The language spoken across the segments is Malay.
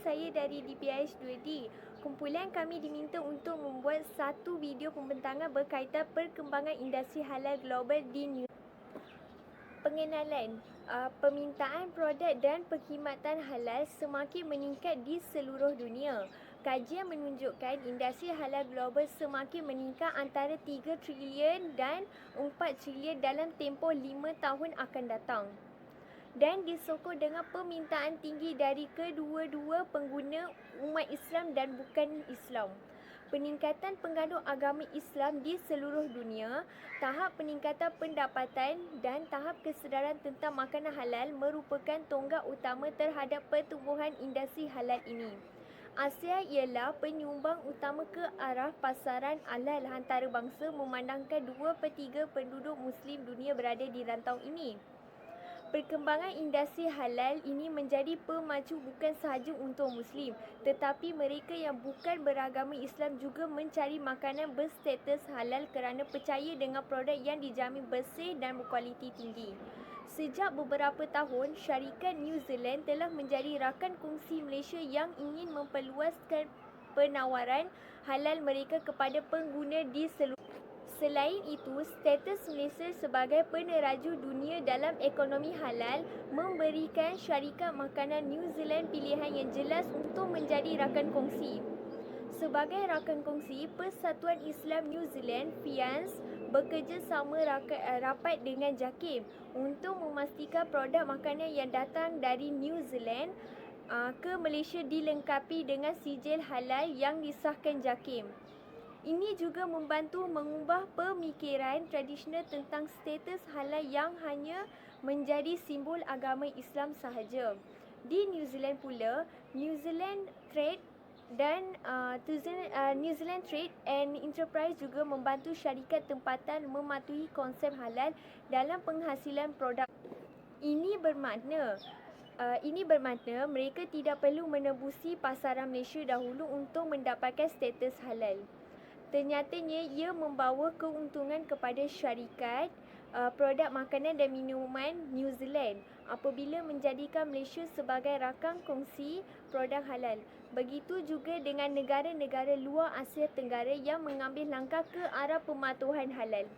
saya dari DPIH 2D. Kumpulan kami diminta untuk membuat satu video pembentangan berkaitan perkembangan industri halal global di New Zealand. Pengenalan, permintaan produk dan perkhidmatan halal semakin meningkat di seluruh dunia. Kajian menunjukkan industri halal global semakin meningkat antara 3 trilion dan 4 trilion dalam tempoh 5 tahun akan datang, dan disokong dengan permintaan tinggi dari kedua-dua pengguna umat Islam dan bukan Islam. Peningkatan penganut agama Islam di seluruh dunia, tahap peningkatan pendapatan dan tahap kesedaran tentang makanan halal merupakan tonggak utama terhadap pertumbuhan industri halal ini. Asia ialah penyumbang utama ke arah pasaran halal antarabangsa, memandangkan 2/3 penduduk Muslim dunia berada di rantau ini. Perkembangan industri halal ini menjadi pemacu bukan sahaja untuk Muslim, tetapi mereka yang bukan beragama Islam juga mencari makanan berstatus halal kerana percaya dengan produk yang dijamin bersih dan berkualiti tinggi. Sejak beberapa tahun, syarikat New Zealand telah menjadi rakan kongsi Malaysia yang ingin memperluaskan penawaran halal mereka kepada pengguna di seluruh. Selain itu, status Malaysia sebagai peneraju dunia dalam ekonomi halal memberikan syarikat makanan New Zealand pilihan yang jelas untuk menjadi rakan kongsi. Sebagai rakan kongsi, Persatuan Islam New Zealand (FIANZ) bekerjasama rapat dengan JAKIM untuk memastikan produk makanan yang datang dari New Zealand ke Malaysia dilengkapi dengan sijil halal yang disahkan JAKIM. Ini juga membantu mengubah pemikiran tradisional tentang status halal yang hanya menjadi simbol agama Islam sahaja. Di New Zealand pula, New Zealand Trade and Enterprise juga membantu syarikat tempatan mematuhi konsep halal dalam penghasilan produk. Ini bermakna mereka tidak perlu menembusi pasaran Malaysia dahulu untuk mendapatkan status halal. Ternyatanya, ia membawa keuntungan kepada syarikat produk makanan dan minuman New Zealand apabila menjadikan Malaysia sebagai rakan kongsi produk halal. Begitu juga dengan negara-negara luar Asia Tenggara yang mengambil langkah ke arah pematuhan halal.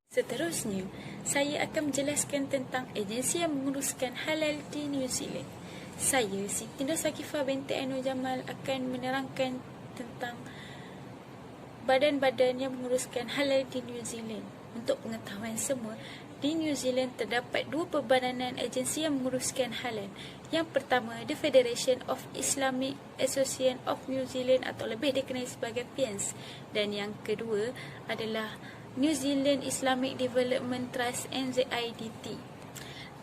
Seterusnya, saya akan menjelaskan tentang agensi yang menguruskan halal di New Zealand. Saya, Siti Nur Sakifah binti Ainul Jamal, akan menerangkan tentang badan-badan yang menguruskan halal di New Zealand. Untuk pengetahuan semua, di New Zealand terdapat 2 perbadanan agensi yang menguruskan halal. Yang pertama, The Federation of Islamic Association of New Zealand atau lebih dikenali sebagai FIANZ, dan yang kedua adalah New Zealand Islamic Development Trust (NZIDT).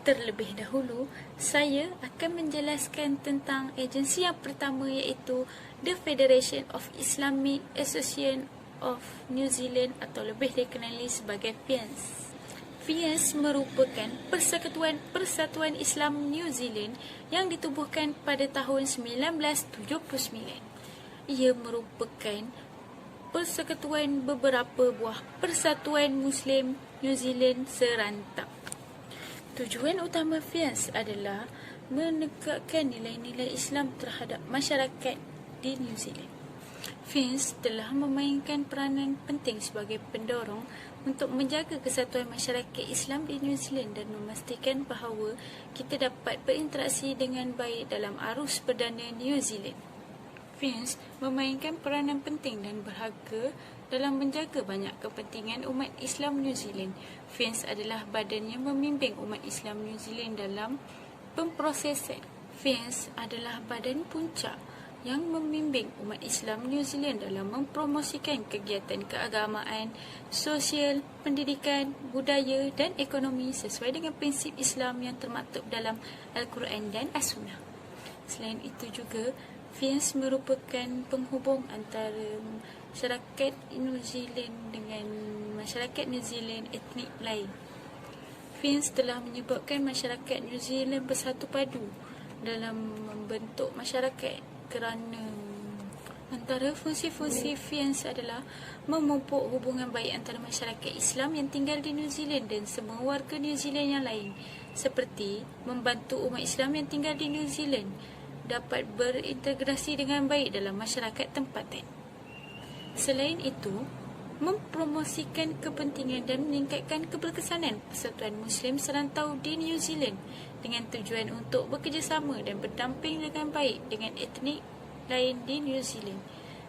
Terlebih dahulu, saya akan menjelaskan tentang agensi yang pertama, iaitu The Federation of Islamic Association of New Zealand atau lebih dikenali sebagai FIANZ. FIANZ merupakan Persatuan Islam New Zealand yang ditubuhkan pada tahun 1979. Ia merupakan persekutuan beberapa buah persatuan Muslim New Zealand serantau. Tujuan utama FIANZ adalah menegakkan nilai-nilai Islam terhadap masyarakat di New Zealand. FIANZ telah memainkan peranan penting sebagai pendorong untuk menjaga kesatuan masyarakat Islam di New Zealand dan memastikan bahawa kita dapat berinteraksi dengan baik dalam arus perdana New Zealand. FIANZ memainkan peranan penting dan berharga dalam menjaga banyak kepentingan umat Islam New Zealand. FIANZ adalah badan yang membimbing umat Islam New Zealand dalam pemprosesan. FIANZ adalah badan puncak yang membimbing umat Islam New Zealand dalam mempromosikan kegiatan keagamaan, sosial, pendidikan, budaya dan ekonomi sesuai dengan prinsip Islam yang termaktub dalam Al-Quran dan As-Sunnah. Selain itu juga, FIANZ merupakan penghubung antara masyarakat New Zealand dengan masyarakat New Zealand etnik lain. FIANZ telah menyebabkan masyarakat New Zealand bersatu padu dalam membentuk masyarakat kerana antara fungsi-fungsi FIANZ adalah memupuk hubungan baik antara masyarakat Islam yang tinggal di New Zealand dan semua warga New Zealand yang lain seperti membantu umat Islam yang tinggal di New Zealand dapat berintegrasi dengan baik dalam masyarakat tempatan. Selain itu, mempromosikan kepentingan dan meningkatkan keberkesanan Persatuan Muslim Serantau di New Zealand dengan tujuan untuk bekerjasama dan berdamping dengan baik dengan etnik lain di New Zealand.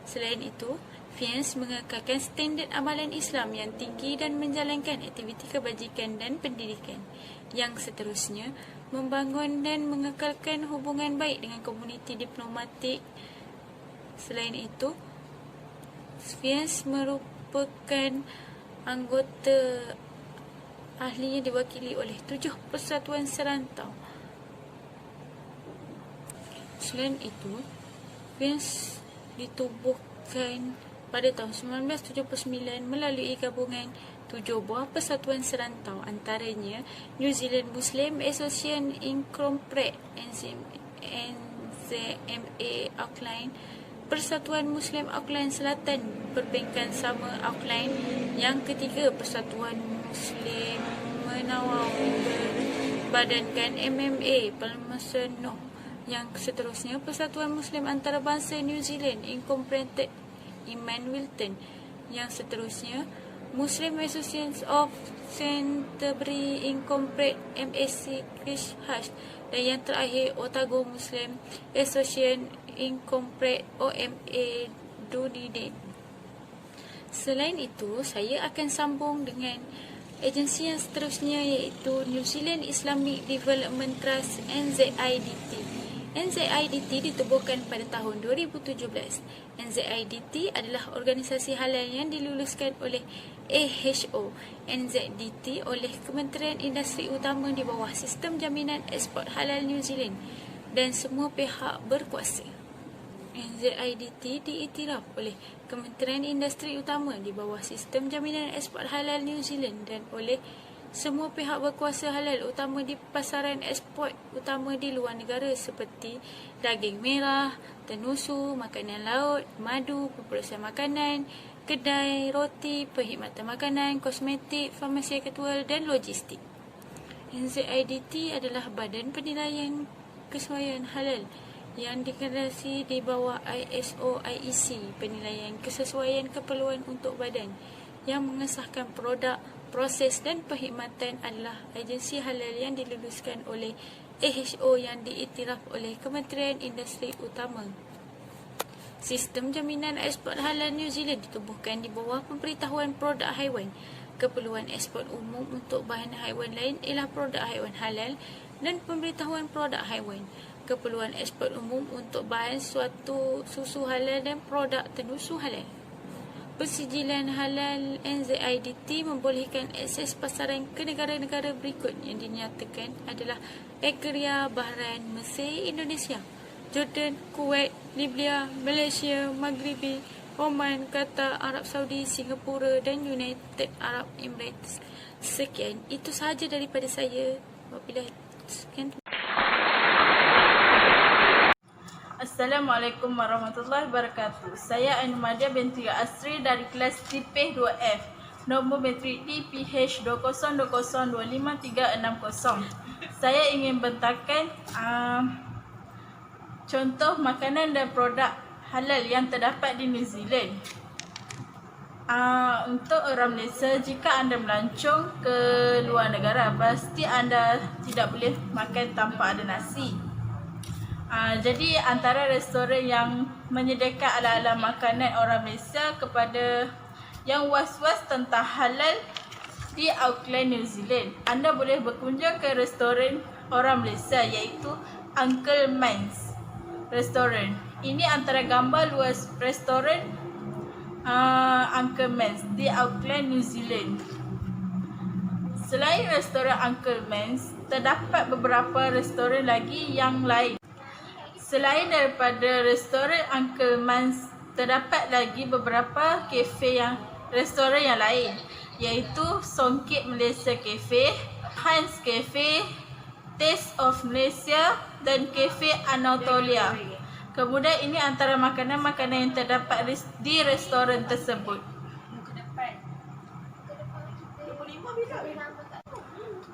Selain itu, FIANS mengekalkan standard amalan Islam yang tinggi dan menjalankan aktiviti kebajikan dan pendidikan. Yang seterusnya, membangun dan mengekalkan hubungan baik dengan komuniti diplomatik. Selain itu, FIANS merupakan anggota ahlinya diwakili oleh 7 persatuan serantau. Selain itu, FIANS ditubuhkan pada tahun 1979 melalui gabungan 7 buah persatuan serantau, antaranya New Zealand Muslim Association Incorporated NZMA Auckland, Persatuan Muslim Auckland Selatan Perbankan Sama Auckland, yang ketiga Persatuan Muslim Menawar berbadankan MMA Palmerston North, yang seterusnya Persatuan Muslim Antarabangsa New Zealand Incorporated Iman Wilton, yang seterusnya Muslim Association of Canterbury Incorporated MSC Christchurch, dan yang terakhir Otago Muslim Association Incorporated OMA Dunedin. Selain itu, saya akan sambung dengan agensi yang seterusnya, iaitu New Zealand Islamic Development Trust NZIDT. NZIDT ditubuhkan pada tahun 2017. NZIDT adalah organisasi halal yang diluluskan oleh AHO NZDT oleh Kementerian Industri Utama di bawah Sistem Jaminan Ekspor Halal New Zealand dan semua pihak berkuasa. NZIDT diiktiraf oleh Kementerian Industri Utama di bawah Sistem Jaminan Ekspor Halal New Zealand dan oleh semua pihak berkuasa halal utama di pasaran ekspor utama di luar negara seperti daging merah, tenusu, makanan laut, madu, pemprosesan makanan, kedai, roti, perkhidmatan makanan, kosmetik, farmasi aktual dan logistik. NZIDT adalah badan penilaian kesesuaian halal yang dikendalikan di bawah ISO IEC, penilaian kesesuaian keperluan untuk badan yang mengesahkan produk, proses dan perkhidmatan adalah agensi halal yang diluluskan oleh AHO yang diiktiraf oleh Kementerian Industri Utama. Sistem Jaminan Ekspor Halal New Zealand ditubuhkan di bawah pemberitahuan produk haiwan. Keperluan ekspor umum untuk bahan haiwan lain ialah produk haiwan halal dan pemberitahuan produk haiwan. Keperluan ekspor umum untuk bahan susu halal dan produk tenusu halal. Persijilan halal NZIDT membolehkan akses pasaran ke negara-negara berikut yang dinyatakan adalah Algeria, Bahrain, Mesir, Indonesia, Jordan, Kuwait, Libya, Malaysia, Maghribi, Oman, Qatar, Arab Saudi, Singapura dan United Arab Emirates. Sekian, itu sahaja daripada saya. Wabillahi sekian. Assalamualaikum warahmatullahi wabarakatuh. Saya Ainumadia binti Asri dari kelas Tipeh 2F. Nombor metrik DPH 20202530. Saya ingin bentangkan contoh makanan dan produk halal yang terdapat di New Zealand. Untuk orang Malaysia, jika anda melancong ke luar negara, pasti anda tidak boleh makan tanpa ada nasi. Jadi antara restoran yang menyediakan ala-ala makanan orang Malaysia kepada yang was-was tentang halal di Auckland, New Zealand, anda boleh berkunjung ke restoran orang Malaysia iaitu Uncle Man's Restoran. Ini antara gambar luas restoran Uncle Man's di Auckland, New Zealand. Selain restoran Uncle Man's, terdapat beberapa restoran lagi yang lain. Selain daripada restoran Uncle Man's, terdapat lagi beberapa restoran yang lain, iaitu Songket Malaysia Cafe, Hans Cafe, Taste of Malaysia dan Cafe Anatolia. Kemudian ini antara makanan-makanan yang terdapat di restoran tersebut.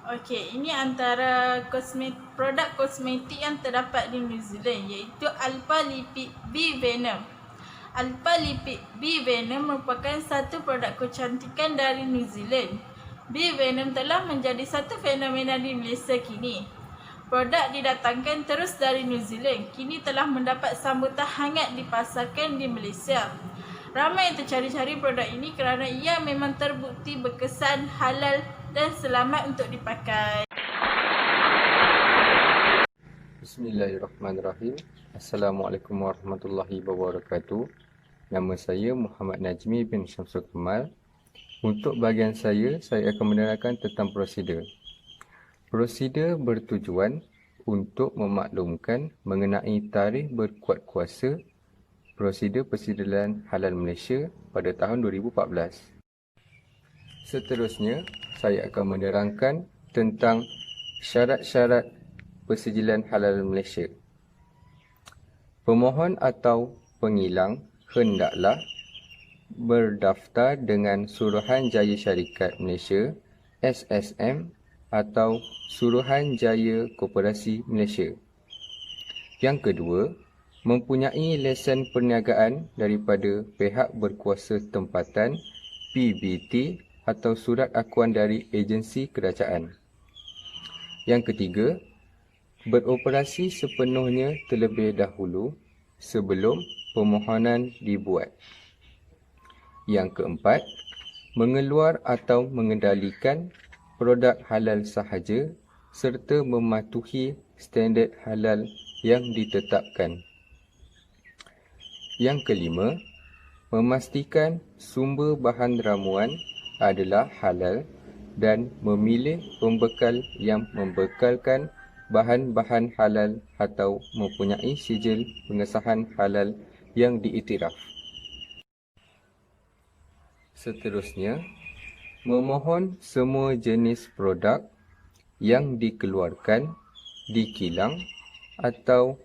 Okey, ini antara produk kosmetik yang terdapat di New Zealand, iaitu Alpha Lipid B Venom. Alpha Lipid B Venom merupakan satu produk kecantikan dari New Zealand. B Venom telah menjadi satu fenomena di Malaysia kini. Produk didatangkan terus dari New Zealand, kini telah mendapat sambutan hangat dipasarkan di Malaysia. Ramai yang tercari-cari produk ini kerana ia memang terbukti berkesan, halal dan selamat untuk dipakai. Bismillahirrahmanirrahim. Assalamualaikum warahmatullahi wabarakatuh. Nama saya Muhammad Najmi bin Syamsul Kamal. Untuk bahagian saya akan menerangkan tentang prosedur. Prosedur bertujuan untuk memaklumkan mengenai tarikh berkuat kuasa prosedur persediaan halal Malaysia pada tahun 2014. Seterusnya, saya akan menerangkan tentang syarat-syarat persediaan halal Malaysia. Pemohon atau pengilang hendaklah berdaftar dengan Suruhanjaya Syarikat Malaysia SSM atau Suruhanjaya Koperasi Malaysia. Yang kedua, mempunyai lesen perniagaan daripada pihak berkuasa tempatan PBT atau surat akuan dari agensi kerajaan. Yang ketiga, beroperasi sepenuhnya terlebih dahulu sebelum permohonan dibuat. Yang keempat, mengeluar atau mengendalikan produk halal sahaja serta mematuhi standard halal yang ditetapkan. Yang kelima, memastikan sumber bahan ramuan adalah halal dan memilih pembekal yang membekalkan bahan-bahan halal atau mempunyai sijil pengesahan halal yang diiktiraf. Seterusnya, memohon semua jenis produk yang dikeluarkan di kilang atau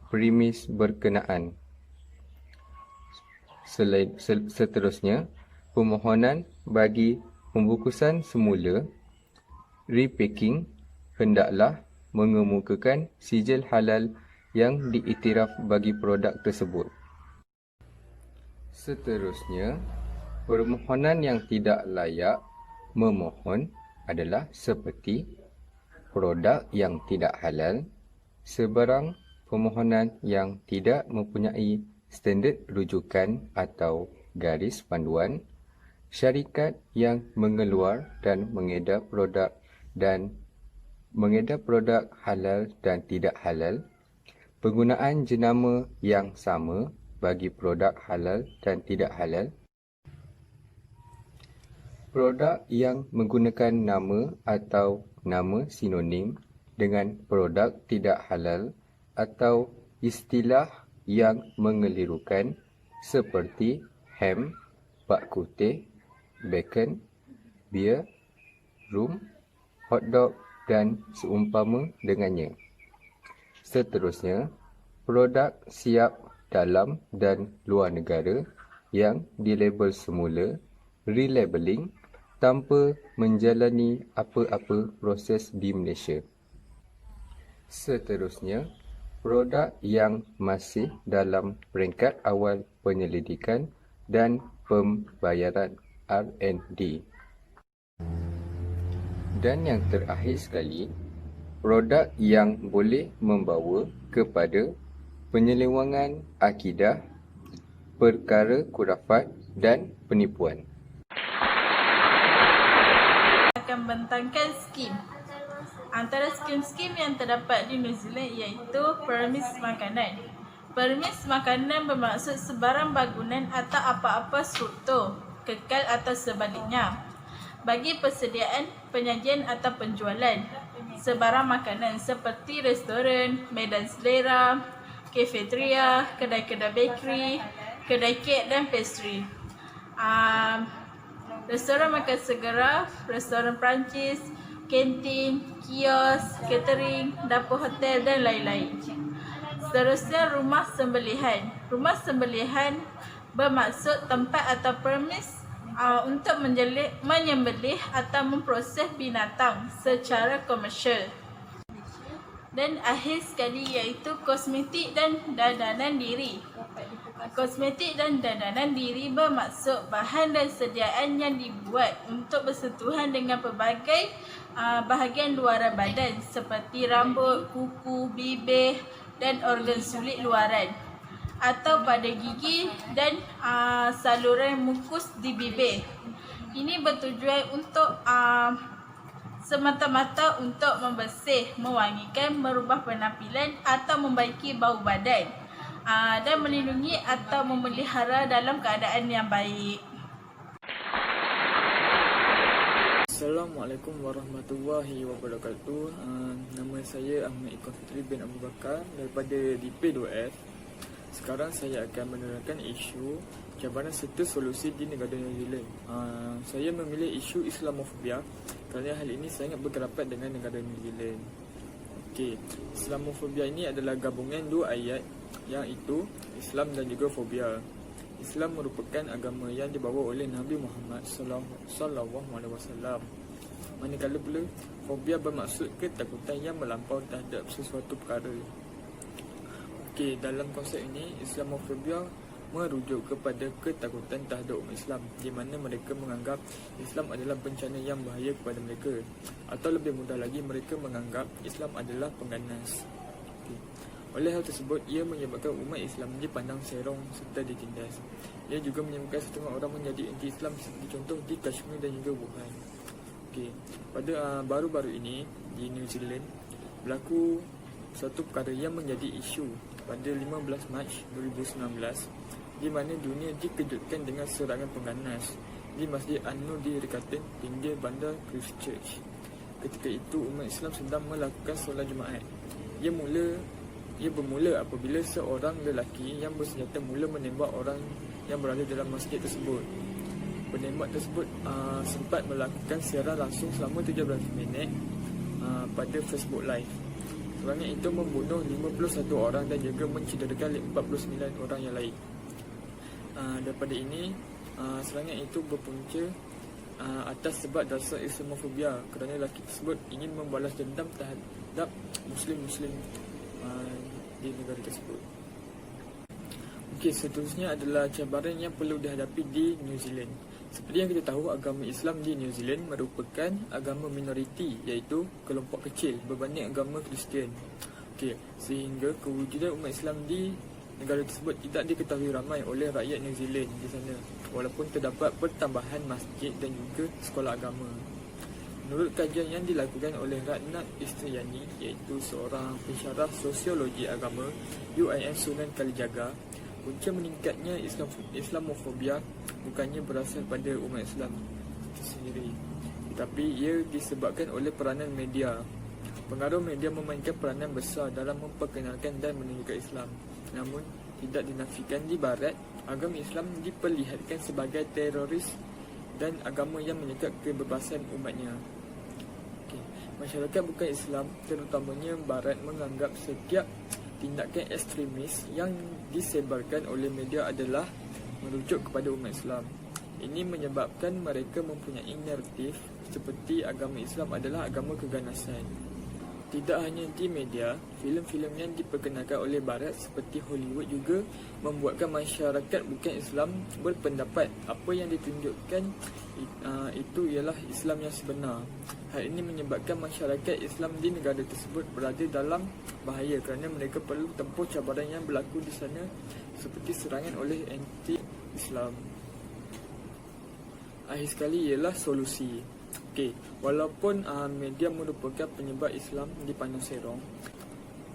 premis berkenaan. Seterusnya, permohonan bagi pembungkusan semula repacking hendaklah mengemukakan sijil halal yang diiktiraf bagi produk tersebut. Seterusnya, permohonan yang tidak layak memohon adalah seperti produk yang tidak halal, sebarang permohonan yang tidak mempunyai standard rujukan atau garis panduan, syarikat yang mengeluar dan mengedar produk halal dan tidak halal, penggunaan jenama yang sama bagi produk halal dan tidak halal, produk yang menggunakan nama atau nama sinonim dengan produk tidak halal atau istilah yang mengelirukan seperti ham, bak kutih, bacon, beer, rum, hotdog dan seumpama dengannya. Seterusnya, produk siap dalam dan luar negara yang dilabel semula, relabeling tanpa menjalani apa-apa proses di Malaysia. Seterusnya, produk yang masih dalam peringkat awal penyelidikan dan pembayaran R&D. Dan yang terakhir sekali, produk yang boleh membawa kepada penyelewangan akidah, perkara khurafat dan penipuan. Akan bentangkan skim. Antara skim-skim yang terdapat di New Zealand iaitu permis makanan. Permis makanan bermaksud sebarang bangunan atau apa-apa struktur, kekal atau sebaliknya, bagi persediaan, penyajian atau penjualan sebarang makanan seperti restoran, medan selera, kafeteria, kedai-kedai bakery, kedai kek dan pastry. Restoran makan segera, restoran Perancis, kantin, kios, catering, dapur hotel dan lain-lain. Seterusnya, rumah sembelihan. Rumah sembelihan bermaksud tempat atau premis untuk menyembelih atau memproses binatang secara komersial. Dan akhir sekali iaitu kosmetik dan dandanan diri. Kosmetik dan dandanan diri bermaksud bahan dan sediaan yang dibuat untuk bersentuhan dengan pelbagai bahagian luaran badan seperti rambut, kuku, bibir dan organ sulit luaran, atau pada gigi dan saluran mukus di bibir. Ini bertujuan untuk semata-mata untuk membersih, mewangikan, merubah penampilan atau membaiki bau badan dan melindungi atau memelihara dalam keadaan yang baik. Assalamualaikum warahmatullahi wabarakatuh. Nama saya Ahmad Iqbal Fitri bin Abu Bakar daripada DP2F. Sekarang saya akan menerangkan isu cabaran serta solusi di negara New Zealand. Saya memilih isu Islamofobia kerana hal ini sangat berkerapat dengan negara New Zealand. Okey, Islamofobia ini adalah gabungan dua ayat, yang itu Islam dan juga fobia. Islam merupakan agama yang dibawa oleh Nabi Muhammad sallallahu alaihi wasallam. Manakala pula fobia bermaksud ketakutan yang melampau terhadap sesuatu perkara. Okey, dalam konsep ini Islamofobia merujuk kepada ketakutan terhadap umat Islam, di mana mereka menganggap Islam adalah bencana yang bahaya kepada mereka, atau lebih mudah lagi mereka menganggap Islam adalah pengganas. Okay. Oleh hal tersebut, ia menyebabkan umat Islam dipandang serong serta ditindas. Ia juga menyebabkan setengah orang menjadi anti-Islam seperti contoh di Kashmir dan juga Wuhan. Okay. Pada baru-baru ini di New Zealand berlaku satu perkara yang menjadi isu pada 15 Mac 2019, di mana dunia dikejutkan dengan serangan pengganas di Masjid An-Nur di Riccarton, pinggir bandar Christchurch. Ketika itu umat Islam sedang melakukan solat Jumaat. Ia bermula apabila seorang lelaki yang bersenjata mula menembak orang yang berada dalam masjid tersebut. Penembak tersebut sempat melakukan siaran langsung selama 13 minit pada Facebook Live. Serangan itu membunuh 51 orang dan juga mencederakan 49 orang yang lain. Daripada ini, serangan itu berpunca atas sebab dasar Islamofobia kerana lelaki tersebut ingin membalas dendam terhadap Muslim-Muslim di negara tersebut. Okey, seterusnya adalah cabaran yang perlu dihadapi di New Zealand. Seperti yang kita tahu, agama Islam di New Zealand merupakan agama minoriti, iaitu kelompok kecil berbanding agama Kristian. Okey, sehingga kewujudan umat Islam di negara tersebut tidak diketahui ramai oleh rakyat New Zealand di sana, walaupun terdapat pertambahan masjid dan juga sekolah agama. Menurut kajian yang dilakukan oleh Ratna Istriyani, iaitu seorang pensyarah sosiologi agama UIN Sunan Kalijaga, punca meningkatnya Islamofobia bukannya berasal pada umat Islam itu sendiri, tetapi ia disebabkan oleh peranan media. Pengaruh media memainkan peranan besar dalam memperkenalkan dan menunjukkan Islam. Namun, tidak dinafikan di Barat, agama Islam diperlihatkan sebagai teroris dan agama yang menyekat kebebasan umatnya. Okay. Masyarakat bukan Islam, terutamanya Barat, menganggap setiap tindakan ekstremis yang disebarkan oleh media adalah merujuk kepada umat Islam. Ini menyebabkan mereka mempunyai naratif seperti agama Islam adalah agama keganasan. Tidak hanya di media, filem-filem yang diperkenalkan oleh Barat seperti Hollywood juga membuatkan masyarakat bukan Islam berpendapat apa yang ditunjukkan itu ialah Islam yang sebenar. Hal ini menyebabkan masyarakat Islam di negara tersebut berada dalam bahaya kerana mereka perlu tempuh cabaran yang berlaku di sana seperti serangan oleh anti-Islam. Akhir sekali ialah solusi. Okey, walaupun media merupakan penyebab Islam dipandang serong,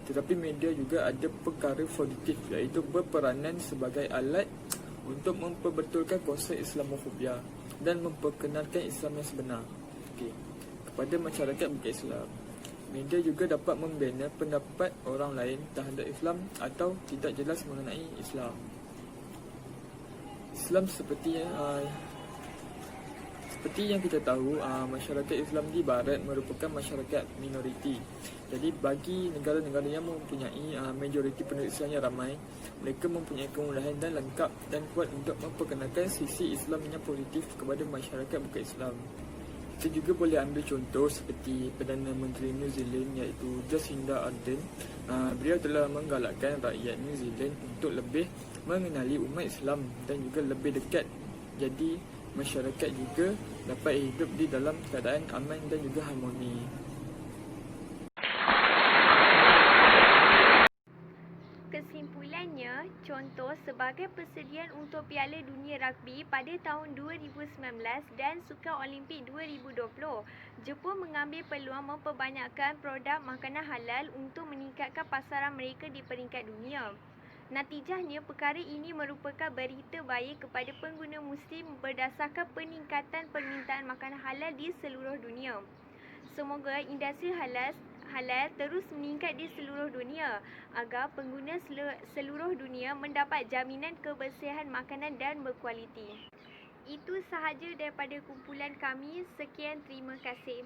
tetapi media juga ada perkara positif, iaitu berperanan sebagai alat untuk memperbetulkan konsep Islamofobia dan memperkenalkan Islam yang sebenar kepada masyarakat bukan Islam. Media juga dapat membina pendapat orang lain terhadap Islam atau tidak jelas mengenai Islam. Islam seperti Seperti yang kita tahu, masyarakat Islam di Barat merupakan masyarakat minoriti. Jadi bagi negara-negara yang mempunyai majoriti penduduk Islam yang ramai, mereka mempunyai kemudahan dan lengkap dan kuat untuk memperkenalkan sisi Islam yang positif kepada masyarakat bukan Islam. Kita juga boleh ambil contoh seperti Perdana Menteri New Zealand iaitu Jacinda Ardern. Beliau telah menggalakkan rakyat New Zealand untuk lebih mengenali umat Islam dan juga lebih dekat. Jadi masyarakat juga dapat hidup di dalam keadaan aman dan juga harmoni. Kesimpulannya, contoh sebagai persediaan untuk Piala Dunia Rugby pada tahun 2019 dan Sukan Olimpik 2020, Jepun mengambil peluang memperbanyakkan produk makanan halal untuk meningkatkan pasaran mereka di peringkat dunia. Natijahnya, perkara ini merupakan berita baik kepada pengguna Muslim berdasarkan peningkatan permintaan makanan halal di seluruh dunia. Semoga industri halal terus meningkat di seluruh dunia agar pengguna seluruh dunia mendapat jaminan kebersihan makanan dan berkualiti. Itu sahaja daripada kumpulan kami. Sekian, terima kasih.